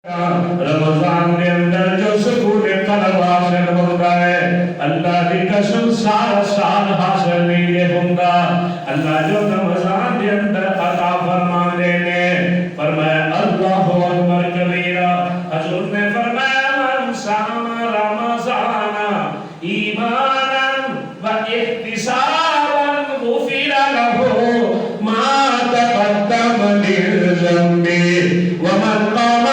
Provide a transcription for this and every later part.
رمضان دے اندر جو سکون قلب حاصل ہوتا ہے اللہ دی قسم سارا سال حاصل نہیں ہوتا. اللہ جو رمضان دے اندر عطا فرما دینے فرمایا اللہ اکبر کبیرہ. حضور نے فرمایا من صام رمضان ایمانا و احتسابا غفر له ما تقدم من ذنبه ومن قام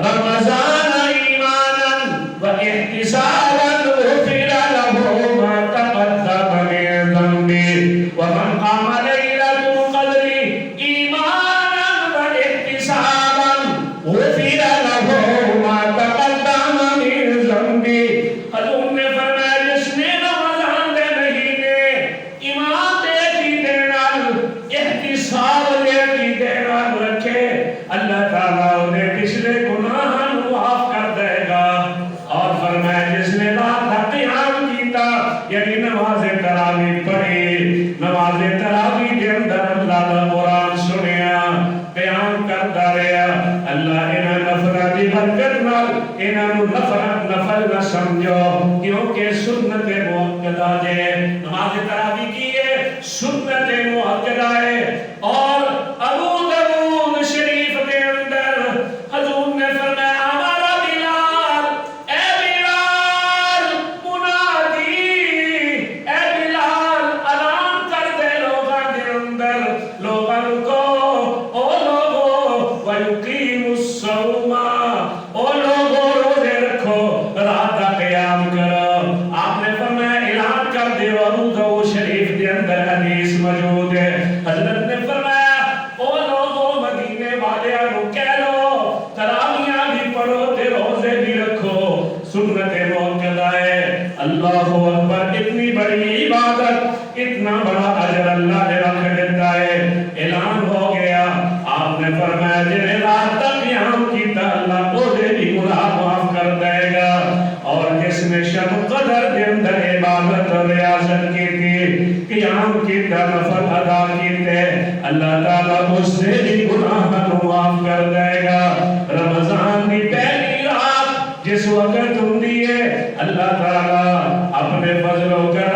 رمضان ایمانا و احتسابا غفر له ما تقدم من ذنبه ومن قام ليلة القدر ایمانا و احتسابا غفر له ما تقدم من ذنبه. حضور نے فرمایا جس نے رمضان دے مہینے ایمان دے کی دینال احتساب دے کی دینال رکھے اللہ تعالیٰ انہیں پچھلے گناہ معاف کر دے گا. اور فرمایا جس نے رات کا قیام کیتا یعنی نماز تراویح پڑھی نماز تراویح کے اندر اللہ کا قرآن سنیا قیام کرتا رہا اللہ انہاں نفرہ دی برکت نال انہاں نفل نہ سمجھو کیونکہ سنت مؤکدہ دے نماز تراویح کی ہے سنت مؤکدہ ہے. اور ابو داؤد شریف کے اندر حضور نے فرمایا ہمارا بلال اے بلال منادی اے بلال اعلان کر دے لوگاں کے اندر لوگاں کو او لوگو ویقیم الصوم او لوگو روزے رکھو رات کا قیام کرو. آپ نے فرمایا اعلان کر دے ابو داؤد شریف کے اندر حدیث موجود ہے. حضرت نے فرمایا او لوگو مدینے والے نو کہہ لو تراویحاں بھی پڑھو تے روزے بھی رکھو سنت مؤکدہ ہے. اللہ اکبر. اتنی بڑی عبادت اتنا بڑا اجر اللہ نے رکھ دیتا ہے. اعلان ہو گیا آپ نے فرمایا جنہیں رات تک قیام کیتا اللہ وہ دے بھی گناہ معاف کر دے گا. اور جس نے شب قدر کے اندر عبادت اور ریاضت کی تھی قیام کیتا نفل ادا کیتے اللہ تعالیٰ اس سے بھی گناہ معاف کر دے گا. رمضان کی پہلی رات جس وقت ہوندی ہے اللہ تعالیٰ اپنے فضل و کرم